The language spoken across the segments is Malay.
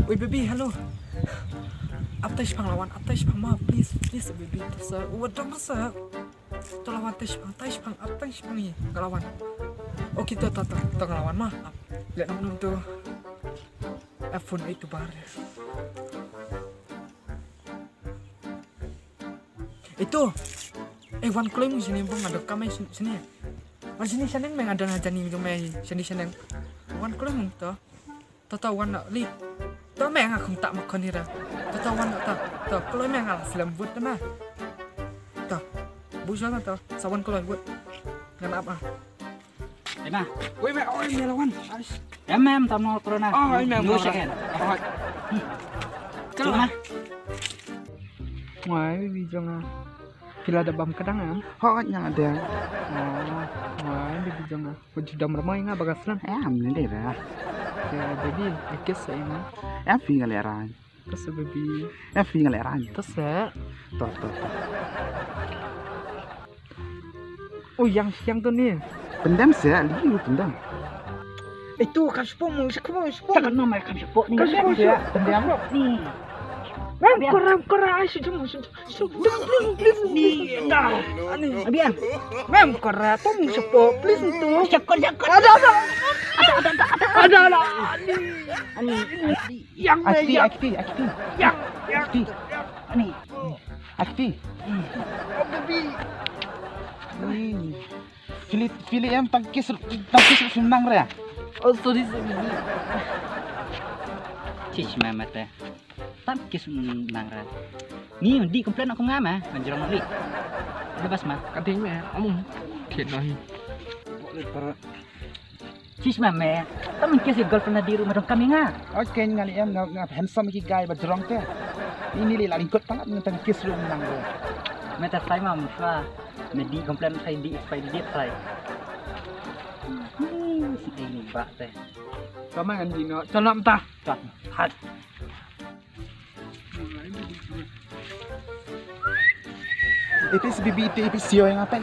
Wait, baby, halo. Atas pahlawan, atas pang please, please, baby. Terus, dong terus. Tolong atas pang, ni, ngelawan. Oh, kita tak ngelawan mah. Lihat namun tuh. iPhone itu bar. Itu. Wan klaim sini bang ada kamera sini. Mas sini seneng meng ada ngajani jomai sini seneng. Wan klaim tuh. Tahu wan nak li. Tahu meng aku tak makan ni dah. Tahu wan tak. Tahu kalau meng alas lembut mah. Tahu. Bukan tahu. Sawan kalau buat. Ngan apa? Emang. Woi meh, lawan. Em tao mau corona. Oh, em Ngu second. Kalau mah. Ngoài vì rằng Villa ada bam kadang kan? Yang ada. Ngoài vì rằng sudah mermai nggak bagaslan? Ini deh dah. Ya, baby, ikut saya mah. Tinggal leran. Terus baby. Tinggal leran. Terus ya. Tuh. Oh, yang tuh nih. Pendam saya, liu pendam. Itu kaspo mu, sekolah. Takkan nama kan sepok ni. Kaspo ya, pendam. Ni. Korang asyik cuma please dah. Abian. Mem korang tu mu sepo please tu. Cakap. Ada. Ani. Yang Akti. Ani. Akti. Oh baby. Pilih yang tangkis senang rea. Oh sorry. Cish mama teh. Tak kis nangran. Ni di komplain aku ngama, menjerong li. Lepas mah. Kadang meh, amung kena ni. Cish mama. Tak mungkin si girlfriend di rumah dong kami ngah. Oke, ngali yang ngap handsome ki guy berjerong teh. Ini li lingkut banget dengan tangkis lu menang gue. Meta saya mah muka. Di komplain saya di expired date saya. Si ini bak teh. Sama kan Dino. Calon entah. Cak. Hat. Itu si bibi itu sio yang apa?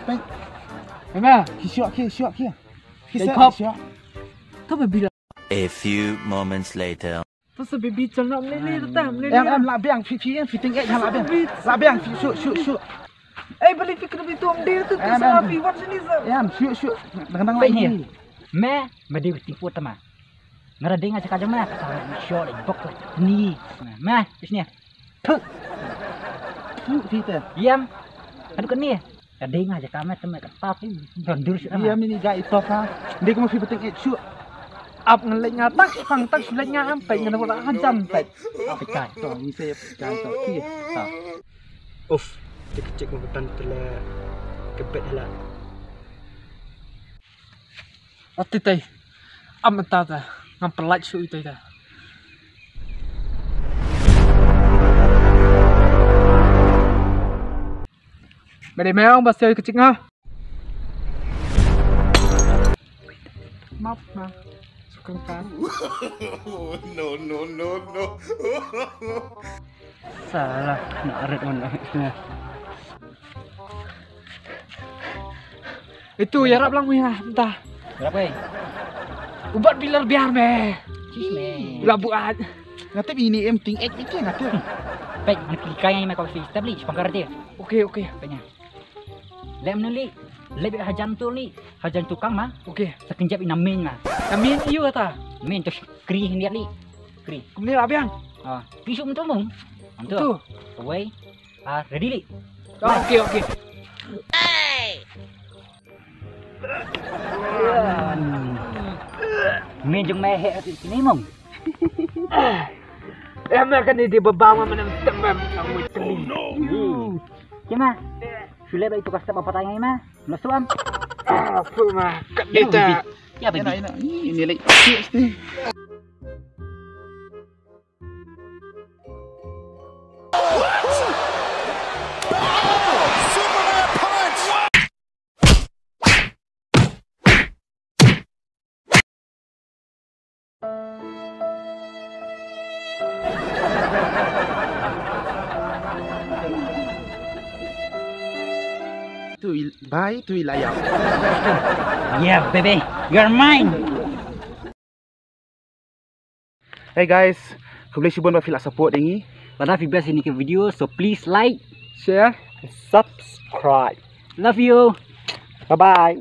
Memang. Siok kia. Jacob. Tu baby. A few moments later. Terus baby calon ni tetap ni. Em labiang fitting yang labiang shoot. Beli fikir itu om dia tu salah piwat sini sah. Shoot. Dengan Baiknya. Medi tipu teman. Ngerading aja kajang mah kata short bok ni. Mah sini. Tuh. Kita. Diam. Aduh kan ni. Kadang aja kami teman tapi dondur sih. Iya mini guy itu kan. Dia kau mesti penting shoot. Up ngelek ngatak, pang tak sulit nyampe ngena orang hajam pet. Apa kah? Tuh ni saya kah tu. Kia. Uff, cek ngutan tele kebet lah. Ati tay. Amata ta. Ngapelat su itu ta. Bade meong basel kecik ngah. Maaf mah. Suka kan. No. Salah nak arit mana. Itu ya rap lang ya, entah. Berapa? Ubat bilar biar meh. Cisme. Bila buat. Ngata bini ting ek itu ngata. Baik, nak kaya yang kau sih. Tapi sepangkar dia. Okey. Banyak. Lem nuli. Lebih hajan tu li. Hajan tukang mah. Okey. Sekejap ina main mah. Kami iyo kata. Main tu kri lihat li. Kri. Kemudian apa yang? Pisuk untuk mung. Tu. Away. Ready li. Okey. Main jeng mehek kat sini mung. Akan dia bebawa mana temam kamu teling. Kena. Sudah baik tu kasih apa tanya mah. Nasuam. Apa mah? Kat kita. Ya baby. Ini lagi shoot ni. Tu wilayah. Yeah baby. You're mine. Hey guys, kau boleh cuba feel support ini. Pada feedback ini ke video, so please like, Share, subscribe. Love you. bye bye.